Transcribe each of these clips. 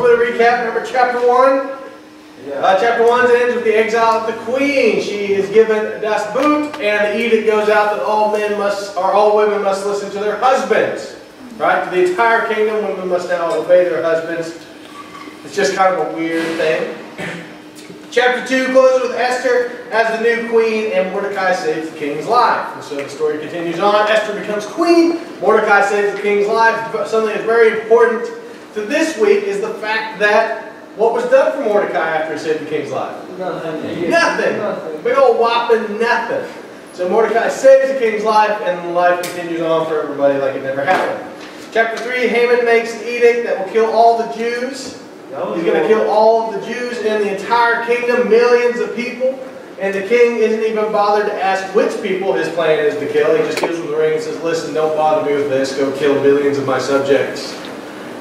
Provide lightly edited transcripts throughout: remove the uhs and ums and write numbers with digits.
little bit of recap. Remember chapter 1? Chapter 1 ends with the exile of the queen. She is given das Boot, and the edict goes out that all women must listen to their husbands. Right? To the entire kingdom, women must now obey their husbands. It's just kind of a weird thing. Chapter 2 closes with Esther as the new queen, and Mordecai saves the king's life. And so the story continues on. Esther becomes queen. Mordecai saves the king's life. Something that's very important to this week is the fact that what was done for Mordecai after he saved the king's life? Nothing. Nothing. Big old whopping nothing. So Mordecai saves the king's life, and life continues on for everybody like it never happened. Chapter 3, Haman makes an edict that will kill all the Jews. He's going to kill all of the Jews in the entire kingdom, millions of people. And the king isn't even bothered to ask which people his plan is to kill. He just gives them the ring and says, listen, don't bother me with this. Go kill billions of my subjects.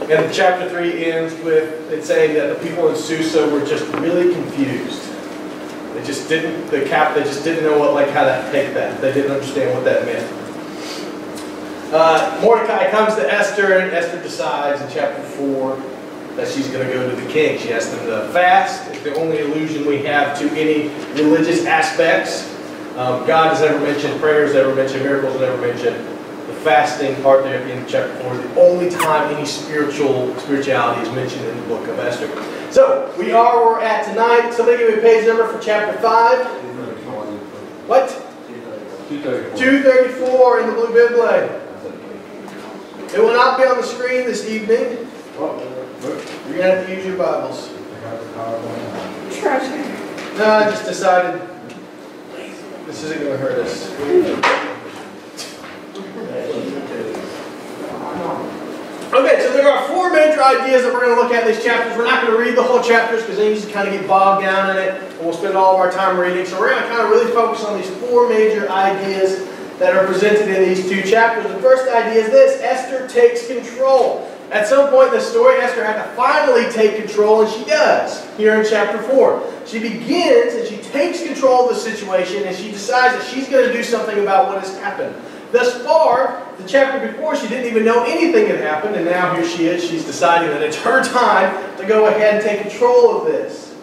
And chapter 3 ends with it saying that the people in Susa were just really confused. They just didn't, they just didn't know how to take that. They didn't understand what that meant. Mordecai comes to Esther, and Esther decides in chapter 4 that she's going to go to the king. She asks them to fast. It's the only allusion we have to any religious aspects. God is never mentioned, prayer is never mentioned, miracles are never mentioned. The fasting part there in chapter 4 is the only time any spirituality is mentioned in the book of Esther. So, we are where we're at tonight. Somebody give me a page number for chapter 5. What? 234 in the Blue Bible. It will not be on the screen this evening. You're going to have to use your Bibles. No, I just decided this isn't going to hurt us. Okay, so there are 4 major ideas that we're going to look at in these chapters. We're not going to read the whole chapters because they usually kind of get bogged down in it, and we'll spend all of our time reading. So we're going to kind of really focus on these 4 major ideas that are presented in these 2 chapters. The first idea is this: Esther takes control. At some point in the story, Esther had to finally take control, and she does, here in chapter 4. She begins, and she takes control of the situation, and she decides that she's going to do something about what has happened. Thus far, the chapter before, she didn't even know anything had happened, and now here she is. She's deciding that it's her time to go ahead and take control of this.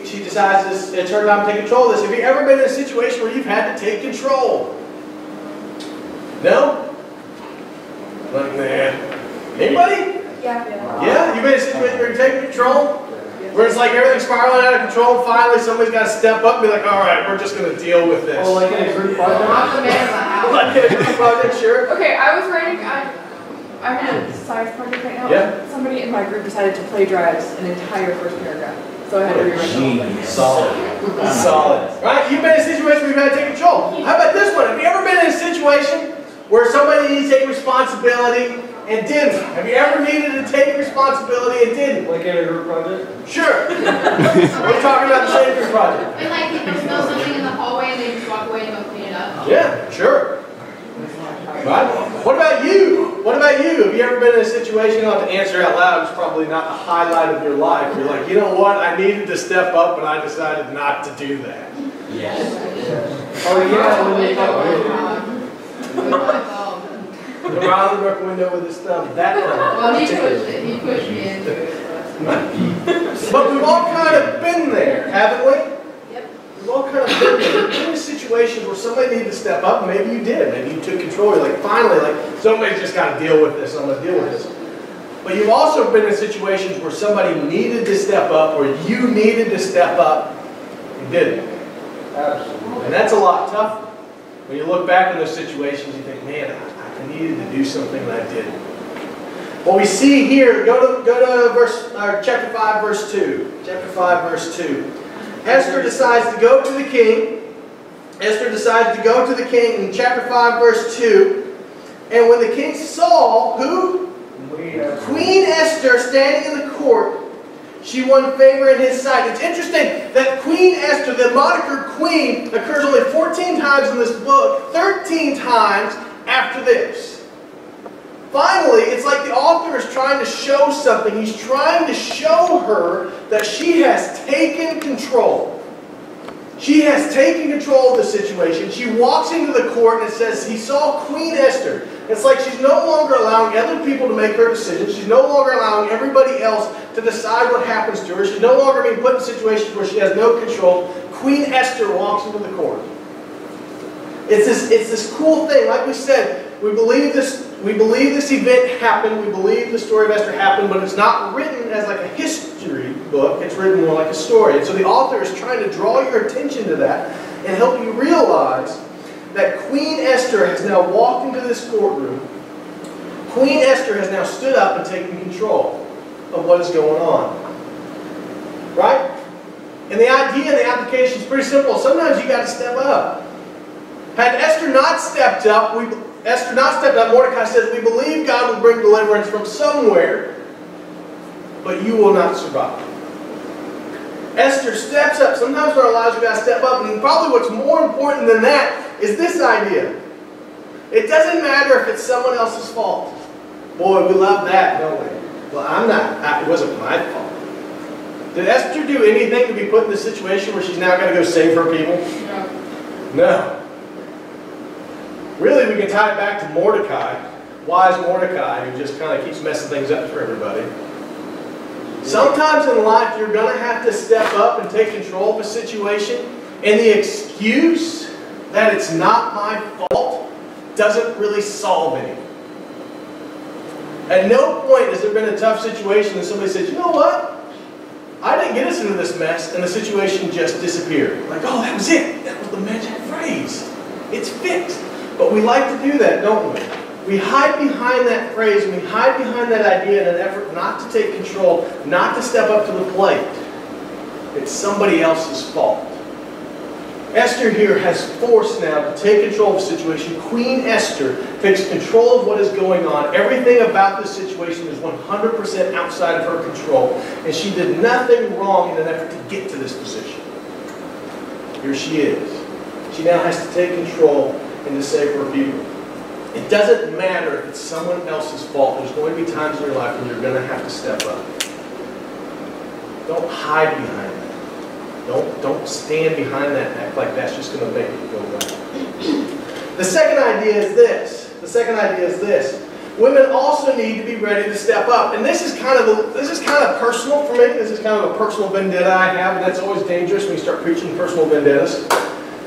She decides it's her time to take control of this. Have you ever been in a situation where you've had to take control? No? Like, nah. Anybody? Yeah. Yeah? You've been in a situation where you're taking control? Where it's like everything's spiraling out of control, and finally somebody's got to step up and be like, alright, we're just going to deal with this. Oh, like in a group project? I'm the man of the house. Like in a group project, sure. Okay, I was writing, I'm in a science project right now. Yeah. Somebody in my group decided to plagiarize an entire first paragraph. So I had to rewrite it. Solid. Solid. Right? You've been in a situation where you've had to take control. How about this one? Have you ever been in a situation where somebody needs to take responsibility and didn't? Have you ever needed to take responsibility and didn't? Like in a group project? Sure. We're talking about the same group project. And like people smell something in the hallway and they just walk away and go clean it up. Yeah, sure. Right? What about you? What about you? Have you ever been in a situation, you don't have to answer out loud, it's probably not the highlight of your life. You're like, you know what, I needed to step up, but I decided not to do that. Yes. Oh yeah, when they talk Around the brick window with his thumb. That one. Well, he pushed me into it. But we've all kind of been there, haven't we? Yep. We've all kind of been there. We've been in situations where somebody needed to step up, and maybe you did. Maybe you took control. You're like, finally, like, somebody's just got to deal with this. I'm going to deal with this. But you've also been in situations where somebody needed to step up, or you needed to step up, and didn't. Absolutely. And that's a lot tougher. When you look back in those situations, you think, man, I needed to do something and I didn't. What we see here, go to chapter 5, verse 2. Chapter 5, verse 2. Esther decides to go to the king. Esther decides to go to the king in chapter 5, verse 2. And when the king saw who? Queen Esther standing in the court, she won favor in his sight. It's interesting that Queen Esther, the moniker queen, occurs only 14 times in this book, 13 times after this. Finally, it's like the author is trying to show something. He's trying to show her that she has taken control. She has taken control of the situation. She walks into the court and it says he saw Queen Esther. It's like she's no longer allowing other people to make her decisions. She's no longer allowing everybody else to decide what happens to her. She's no longer being put in situations where she has no control. Queen Esther walks into the court. It's this cool thing. Like we said, we believe this event happened. We believe the story of Esther happened, but it's not written as like a history book. It's written more like a story. And so the author is trying to draw your attention to that and help you realize that Queen Esther has now walked into this courtroom. Queen Esther has now stood up and taken control of what is going on. Right? And the idea and the application is pretty simple. Sometimes you got to step up. Had Esther not stepped up, Mordecai says, we believe God will bring deliverance from somewhere, but you will not survive. Esther steps up. Sometimes in our lives we've got to step up, and probably what's more important than that is this idea. It doesn't matter if it's someone else's fault. Boy, we love that, don't we? Well, it wasn't my fault. Did Esther do anything to be put in this situation where she's now got to go save her people? No. Really, we can tie it back to Mordecai, wise Mordecai, who just kind of keeps messing things up for everybody. Sometimes in life, you're going to have to step up and take control of a situation, and the excuse that it's not my fault doesn't really solve anything. At no point has there been a tough situation that somebody says, you know what? I didn't get us into this mess, and the situation just disappeared. Like, oh, that was it. That was the magic phrase. It's fixed. But we like to do that, don't we? We hide behind that phrase, and we hide behind that idea in an effort not to take control, not to step up to the plate. It's somebody else's fault. Esther here has force now to take control of the situation. Queen Esther takes control of what is going on. Everything about this situation is 100% outside of her control. And she did nothing wrong in an effort to get to this position. Here she is. She now has to take control and to save her people. It doesn't matter if it's someone else's fault. There's going to be times in your life when you're going to have to step up. Don't hide behind that. Don't stand behind that and act like that's just going to make it go away. The second idea is this. Women also need to be ready to step up. And this is kind of personal for me. This is kind of a personal vendetta I have, and that's always dangerous when you start preaching personal vendettas.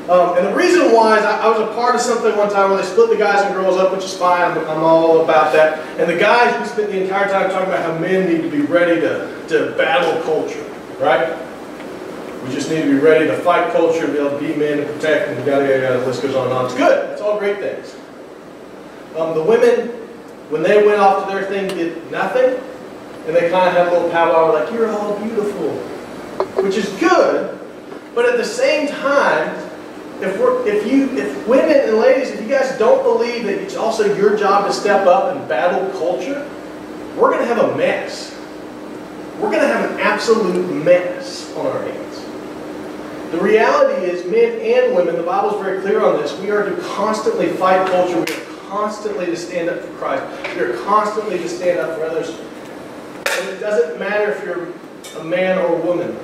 And the reason why is I was a part of something one time where they split the guys and girls up, which is fine. I'm all about that. And the guys, we spent the entire time talking about how men need to be ready to battle culture, right? We just need to be ready to fight culture and be able to be men and protect and yada, yada, yada. The list goes on and on. It's good. It's all great things. The women, when they went off to their thing, did nothing. And they kind of had a little powwow like, you're all beautiful. Which is good. But at the same time, if women and ladies, if you guys don't believe that it's also your job to step up and battle culture, we're going to have a mess. We're going to have an absolute mess on our hands. The reality is, men and women, the Bible is very clear on this, we are to constantly fight culture. We are constantly to stand up for Christ. We are constantly to stand up for others. And it doesn't matter if you're a man or a woman.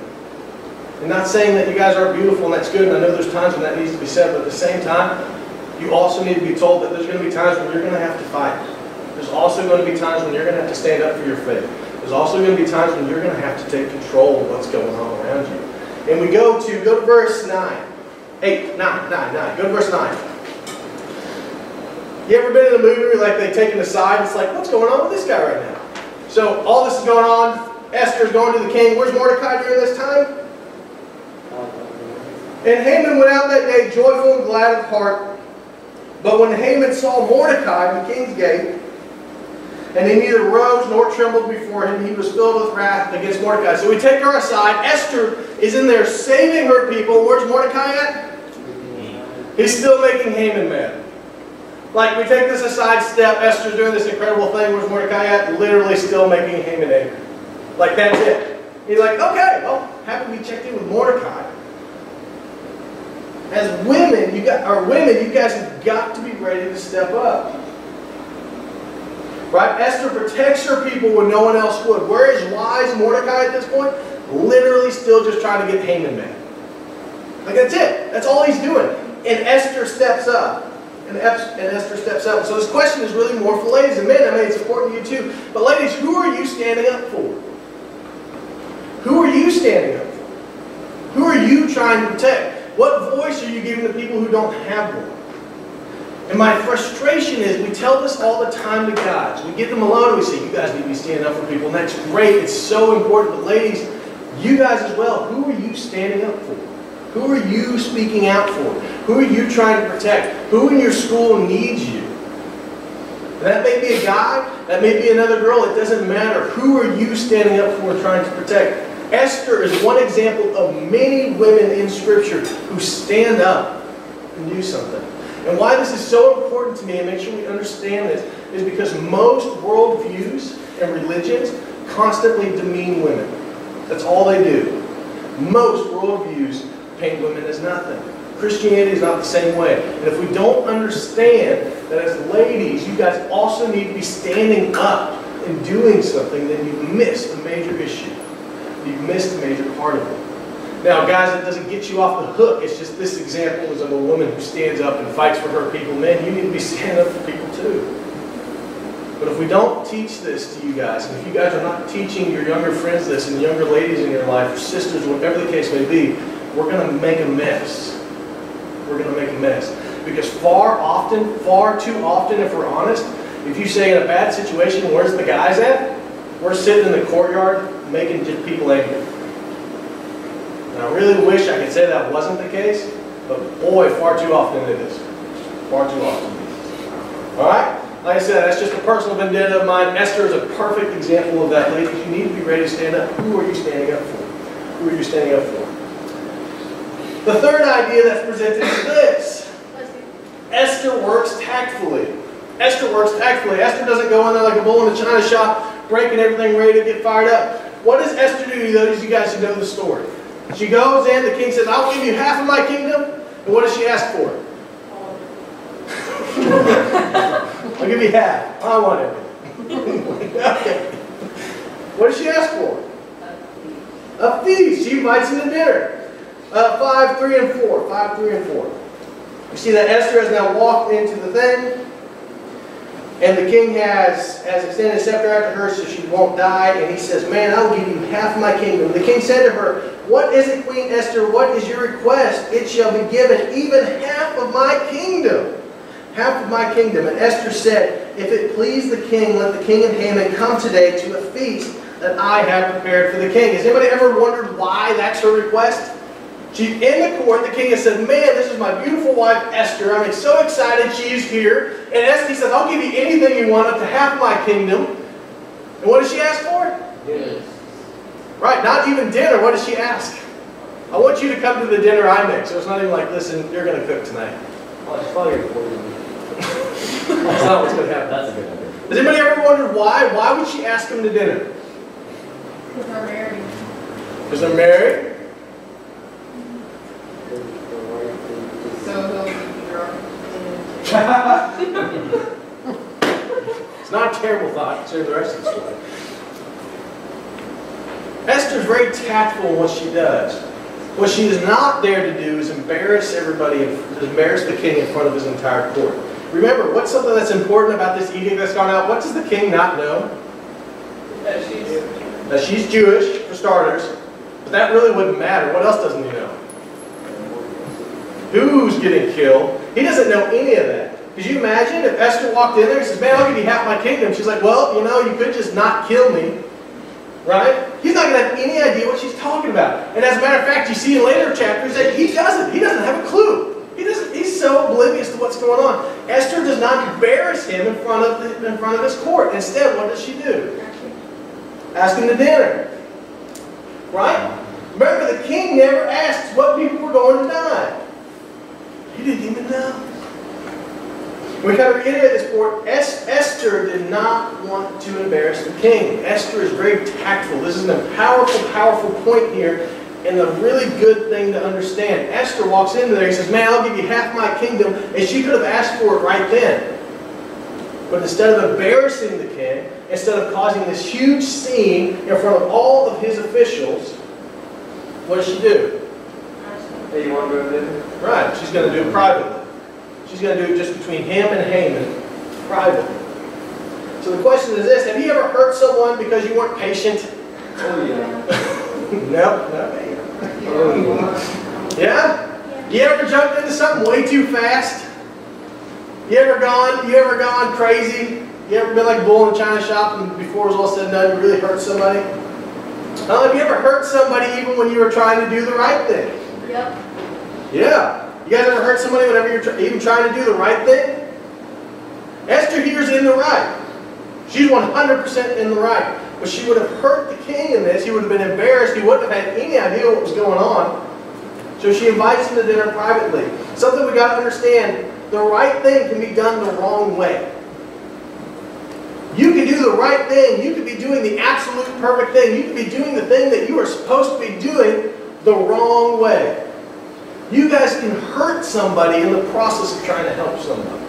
I'm not saying that you guys aren't beautiful and that's good, and I know there's times when that needs to be said, but at the same time, you also need to be told that there's going to be times when you're going to have to fight. There's also going to be times when you're going to have to stand up for your faith. There's also going to be times when you're going to have to take control of what's going on around you. And we go to verse 9. 9. Go to verse 9. You ever been in a movie where like they take an aside? It's like, what's going on with this guy right now? So all this is going on. Esther's going to the king. Where's Mordecai during this time? And Haman went out that day joyful and glad of heart. But when Haman saw Mordecai in the king's gate, and he neither rose nor trembled before him, he was filled with wrath against Mordecai. So we take her aside. Esther is in there saving her people. Where's Mordecai at? He's still making Haman mad. Like, we take this aside step. Esther's doing this incredible thing. Where's Mordecai at? Literally still making Haman angry. Like, that's it. He's like, okay, well, happy we checked in with Mordecai. As women, you guys have got to be ready to step up. Right? Esther protects her people when no one else would. Where is wise Mordecai at this point? Literally still just trying to get Haman mad. Like, that's it. That's all he's doing. And Esther steps up. And Esther steps up. So this question is really more for ladies. And men, I mean, it's important to you too. But ladies, who are you standing up for? Who are you standing up for? Who are you trying to protect? What voice are you giving to people who don't have one? And my frustration is we tell this all the time to guys. We get them alone and we say, you guys need to be standing up for people. And that's great. It's so important. But ladies, you guys as well, who are you standing up for? Who are you speaking out for? Who are you trying to protect? Who in your school needs you? And that may be a guy, that may be another girl, it doesn't matter. Who are you standing up for and trying to protect? Esther is one example of many women in Scripture who stand up and do something. And why this is so important to me, and make sure we understand this, is because most worldviews and religions constantly demean women. That's all they do. Most worldviews paint women as nothing. Christianity is not the same way. And if we don't understand that as ladies, you guys also need to be standing up and doing something, then you've missed a major issue. You've missed a major part of it. Now, guys, it doesn't get you off the hook. It's just this example is of a woman who stands up and fights for her people. Men, you need to be standing up for people too. But if we don't teach this to you guys, and if you guys are not teaching your younger friends this, and younger ladies in your life, or sisters, whatever the case may be, we're going to make a mess. We're going to make a mess. Because far too often, if we're honest, if you say in a bad situation, where's the guys at? We're sitting in the courtyard making just people angry. And I really wish I could say that wasn't the case, but boy, far too often it is. Far too often. Alright? Like I said, that's just a personal vendetta of mine. Esther is a perfect example of that. Ladies, you need to be ready to stand up. Who are you standing up for? Who are you standing up for? The third idea that's presented is this. Esther works tactfully. Esther works tactfully. Esther doesn't go in there like a bull in a china shop, breaking everything, ready to get fired up. What does Esther do, those of you guys who know the story? She goes in, the king says, I'll give you half of my kingdom. And what does she ask for? I'll give you half. I want it. Okay. What does she ask for? A feast. She invites him to dinner. 5, 3, and 4. 5, 3, and 4. You see that Esther has now walked into the thing. And the king has extended his scepter out to her so she won't die. And he says, man, I'll give you half of my kingdom. The king said to her, what is it, Queen Esther? What is your request? It shall be given, even half of my kingdom. Half of my kingdom. And Esther said, if it please the king, let the king and Haman come today to a feast that I have prepared for the king. Has anybody ever wondered why that's her request? She's in the court. The king has said, man, this is my beautiful wife, Esther. I'm so excited she's here. And Esther says, I'll give you anything you want, up to half of my kingdom. And what does she ask for? Yes. Right, not even dinner. What does she ask? I want you to come to the dinner I make. So it's not even like, listen, you're going to cook tonight. Well, it's probably important. That's not what's going to happen. That's a good idea. Has anybody ever wondered why? Why would she ask him to dinner? Because they're married. Because they're married? So he'll be drunk. It's not a terrible thought, considering the rest of the story. Esther's very tactful in what she does. What she is not there to do is embarrass everybody, embarrass the king in front of his entire court. Remember, what's something that's important about this edict that's gone out? What does the king not know? That she's Jewish, for starters. But that really wouldn't matter. What else doesn't he know? Who's getting killed? He doesn't know any of that. Could you imagine if Esther walked in there and says, man, I'll give you half my kingdom. She's like, well, you know, you could just not kill me. Right? He's not going to have any idea what she's talking about. And as a matter of fact, you see in later chapters that he doesn't. He doesn't have a clue. He's so oblivious to what's going on. Esther does not embarrass him in front of his court. Instead, what does she do? Ask him to dinner. Right? Remember, the king never asks what people were going to die. He didn't even know. We kind of reiterate this point. Esther did not want to embarrass the king. Esther is very tactful. This is a powerful, powerful point here, and a really good thing to understand. Esther walks into there and says, man, I'll give you half my kingdom, and she could have asked for it right then. But instead of embarrassing the king, instead of causing this huge scene in front of all of his officials, what does she do? Hey, you want to go to dinner? Right, she's going to do it privately. She's going to do it just between him and Haman, privately. So the question is this: have you ever hurt someone because you weren't patient? Oh, yeah. No. Yeah? You ever jumped into something way too fast? You ever gone crazy? You ever been like a bull in a china shop and before it was all said and done, you really hurt somebody? Have you ever hurt somebody even when you were trying to do the right thing? Yep. Yeah. You guys ever hurt somebody whenever you're even trying to do the right thing? Esther here's in the right. She's 100% in the right. But she would have hurt the king in this. He would have been embarrassed. He wouldn't have had any idea what was going on. So she invites him to dinner privately. Something we got to understand: the right thing can be done the wrong way. You can do the right thing. You could be doing the absolute perfect thing. You could be doing the thing that you are supposed to be doing the wrong way. You guys can hurt somebody in the process of trying to help somebody.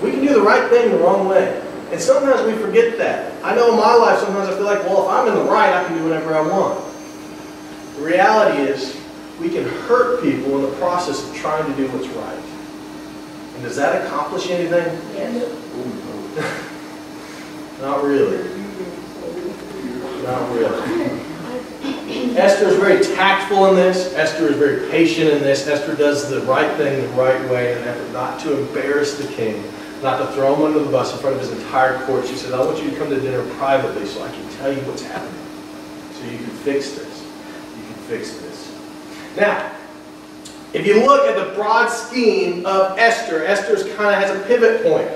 We can do the right thing the wrong way. And sometimes we forget that. I know in my life sometimes I feel like, well, if I'm in the right, I can do whatever I want. The reality is, we can hurt people in the process of trying to do what's right. And does that accomplish anything? Yes. Not really. Not really. Esther is very tactful in this. Esther is very patient in this. Esther does the right thing the right way in an effort not to embarrass the king, not to throw him under the bus in front of his entire court. She said, I want you to come to dinner privately so I can tell you what's happening. So you can fix this. You can fix this. Now, if you look at the broad scheme of Esther, Esther's kind of has a pivot point.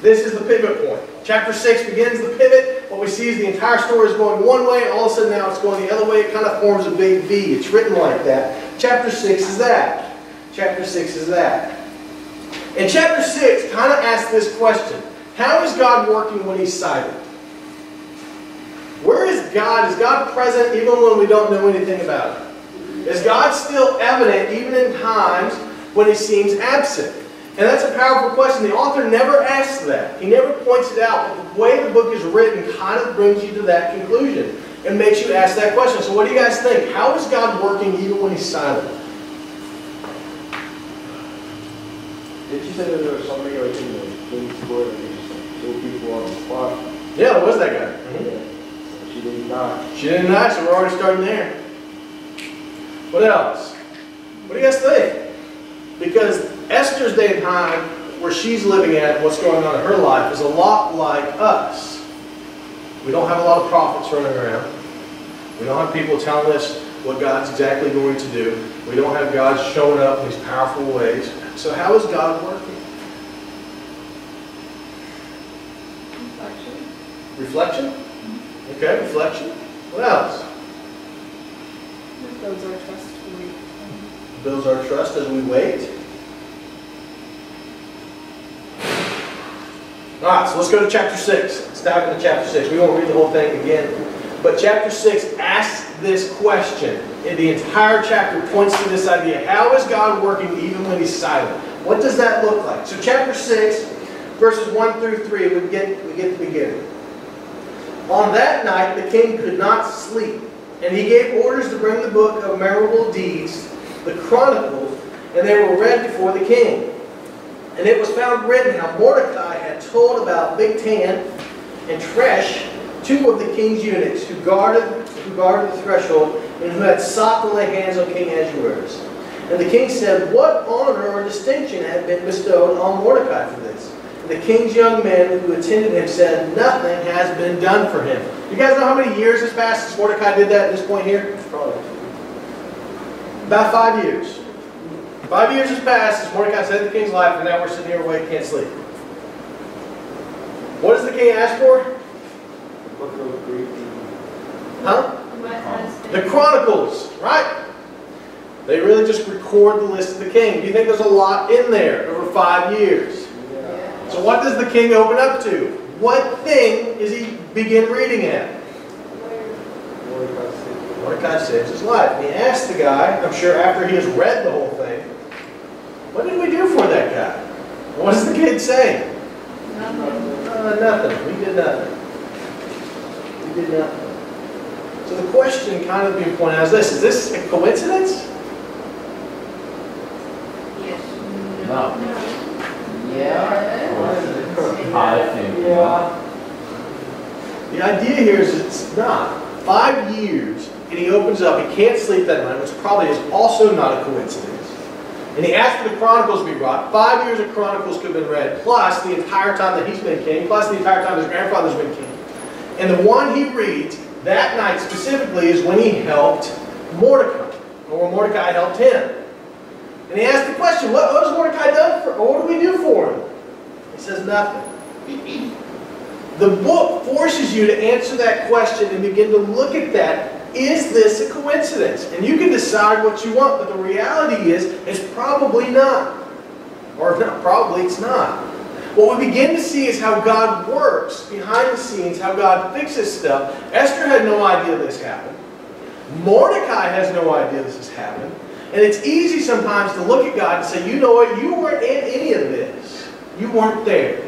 This is the pivot point. Chapter 6 begins the pivot. What we see is the entire story is going one way, and all of a sudden now it's going the other way. It kind of forms a big V. It's written like that. Chapter 6 is that. Chapter 6 is that. And chapter 6 kind of asks this question: how is God working when He's silent? Where is God? Is God present even when we don't know anything about it? Is God still evident even in times when He seems absent? And that's a powerful question. The author never asks that. He never points it out. But the way the book is written kind of brings you to that conclusion and makes you ask that question. So what do you guys think? How is God working even when He's silent? Did you say that there was somebody like in the King's Court that just threw people on the spot? Yeah, there was that guy. Yeah. So she didn't die. She didn't die, so we're already starting there. What else? What do you guys think? Because Esther's day and time, where she's living at, what's going on in her life, is a lot like us. We don't have a lot of prophets running around. We don't have people telling us what God's exactly going to do. We don't have God showing up in these powerful ways. So how is God working? Reflection? Okay, reflection. What else? It builds our trust to wait. Builds our trust as we wait. Alright, so let's go to chapter 6. Let's dive into chapter 6. We won't read the whole thing again. But chapter 6 asks this question. And the entire chapter points to this idea. How is God working even when He's silent? What does that look like? So chapter 6, verses 1 through 3, we get the beginning. On that night the king could not sleep, and he gave orders to bring the book of memorable deeds, the Chronicles, and they were read before the king. And it was found written how Mordecai had told about Bigtan and Tresh, two of the king's eunuchs who guarded the threshold and who had sought to lay hands on King Ahasuerus. And the king said, what honor or distinction had been bestowed on Mordecai for this? And the king's young men who attended him said, nothing has been done for him. You guys know how many years has passed since Mordecai did that at this point here? Probably. About 5 years. 5 years has passed since Mordecai saved the king's life, and now we're sitting here awake, can't sleep. What does the king ask for? Book of Greek. Huh? What has been- The Chronicles, right? They really just record the list of the king. Do you think there's a lot in there over 5 years? Yeah. So what does the king open up to? What thing is he begin reading at? Mordecai saves his life. And he asks the guy, I'm sure after he has read the whole thing, what did we do for that guy? What does the kid say? Nothing. We did nothing. We did nothing. So the question kind of being pointed out is this a coincidence? Yes. No. idea here is it's not. 5 years, and he opens up. He can't sleep that night, which probably is also not a coincidence. And he asked for the Chronicles to be brought. 5 years of Chronicles could have been read, plus the entire time that he's been king, plus the entire time his grandfather's been king. And the one he reads that night specifically is when he helped Mordecai, or when Mordecai helped him. And he asked the question, what has Mordecai done for, or what do we do for him? He says nothing. The book forces you to answer that question and begin to look at that. Is this a coincidence? And you can decide what you want, but the reality is, it's probably not. Or not probably, it's not. What we begin to see is how God works behind the scenes, how God fixes stuff. Esther had no idea this happened. Mordecai has no idea this has happened. And it's easy sometimes to look at God and say, you know what, you weren't in any of this. You weren't there.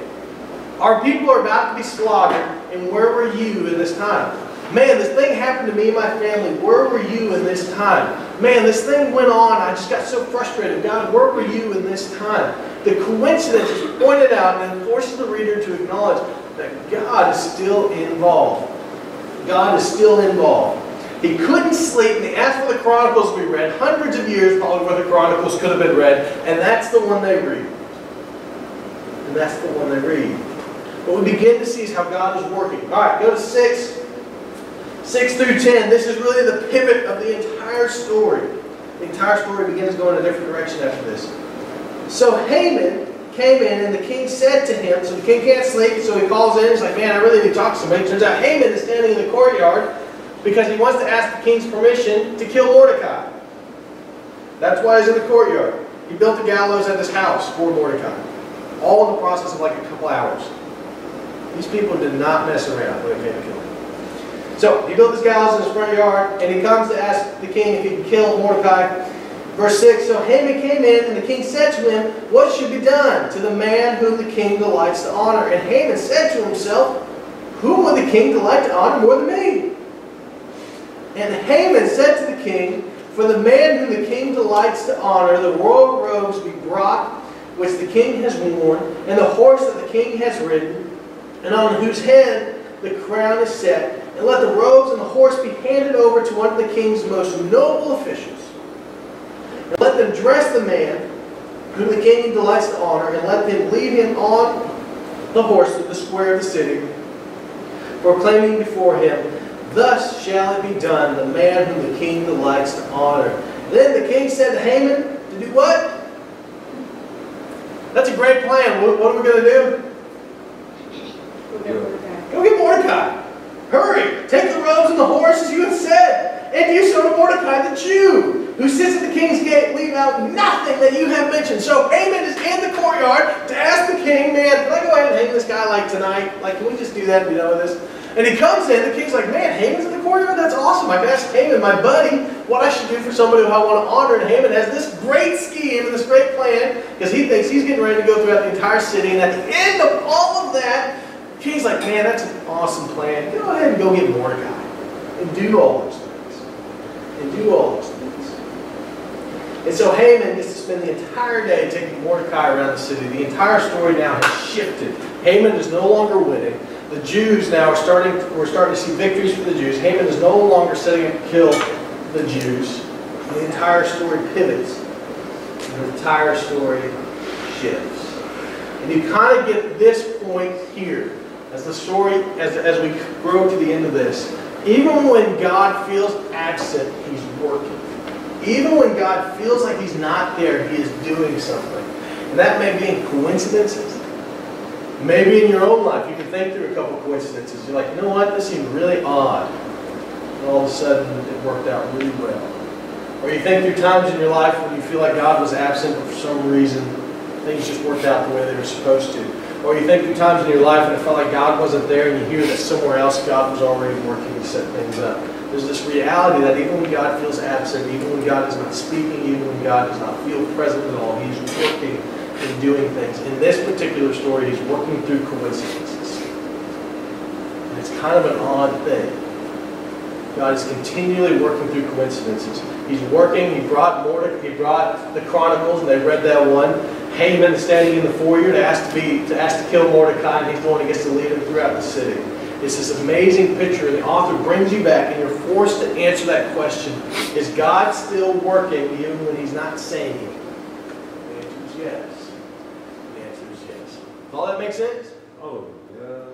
Our people are about to be slaughtered, and where were you in this time? Man, this thing happened to me and my family. Where were you in this time? Man, this thing went on. I just got so frustrated. God, where were you in this time? The coincidence is pointed out and it forces the reader to acknowledge that God is still involved. God is still involved. He couldn't sleep, and he asked for the Chronicles to be read. Hundreds of years probably where the Chronicles could have been read, and that's the one they read. And that's the one they read. What we begin to see is how God is working. All right, go to 6 through 10. This is really the pivot of the entire story. The entire story begins going in a different direction after this. So Haman came in, and the king said to him, so the king can't sleep, so he calls in. He's like, man, I really need to talk to somebody. Turns out Haman is standing in the courtyard because he wants to ask the king's permission to kill Mordecai. That's why he's in the courtyard. He built the gallows at his house for Mordecai. All in the process of like a couple hours. These people did not mess around when it came to killing him. So he built his gallows in his front yard, and he comes to ask the king if he can kill Mordecai. Verse 6, so Haman came in, and the king said to him, what should be done to the man whom the king delights to honor? And Haman said to himself, whom would the king delight to honor more than me? And Haman said to the king, for the man whom the king delights to honor, the royal robes be brought, which the king has worn, and the horse that the king has ridden, and on whose head the crown is set, and let the robes and the horse be handed over to one of the king's most noble officials. And let them dress the man whom the king delights to honor, and let them lead him on the horse to the square of the city, proclaiming before him, thus shall it be done, the man whom the king delights to honor. Then the king said to Haman, to do what? That's a great plan. What are we going to do? Go get Mordecai. Hurry. Take the robes and the horse as you have said. And do so to Mordecai the Jew, who sits at the king's gate, leave out nothing that you have mentioned. So Haman is in the courtyard to ask the king, man, can I go ahead and hang this guy like tonight? Like, can we just do that and be done with this? And he comes in, the king's like, man, Haman's in the courtyard? That's awesome. I can ask Haman, my buddy, what I should do for somebody who I want to honor. And Haman has this great scheme and this great plan because he thinks he's getting ready to go throughout the entire city. And at the end of all of that, the king's like, man, that's an awesome plan. Go ahead and go get Mordecai and do all those things. And do all those things. And so Haman gets to spend the entire day taking Mordecai around the city. The entire story now has shifted. Haman is no longer winning. The Jews now we're starting to see victories for the Jews. Haman is no longer setting out to kill the Jews. The entire story pivots. The entire story shifts. And you kind of get this point here. As the story, as we grow to the end of this. Even when God feels absent, He's working. Even when God feels like He's not there, He is doing something. And that may be in coincidences. Maybe in your own life, you can think through a couple of coincidences. You're like, you know what, this seemed really odd. And all of a sudden, it worked out really well. Or you think through times in your life when you feel like God was absent, but for some reason, things just worked out the way they were supposed to. Or you think through times in your life and it felt like God wasn't there, and you hear that somewhere else God was already working to set things up. There's this reality that even when God feels absent, even when God is not speaking, even when God does not feel present at all, He's working and doing things. In this particular story, He's working through coincidences. And it's kind of an odd thing. God is continually working through coincidences. He's working. He brought the Chronicles, and they read that one. Haman is standing in the foyer to ask to kill Mordecai, and he's the one who gets to lead him throughout the city. It's this amazing picture, and the author brings you back, and you're forced to answer that question. Is God still working even when He's not saying it? The answer is yes. The answer is yes. Does all that make sense? Oh, yeah.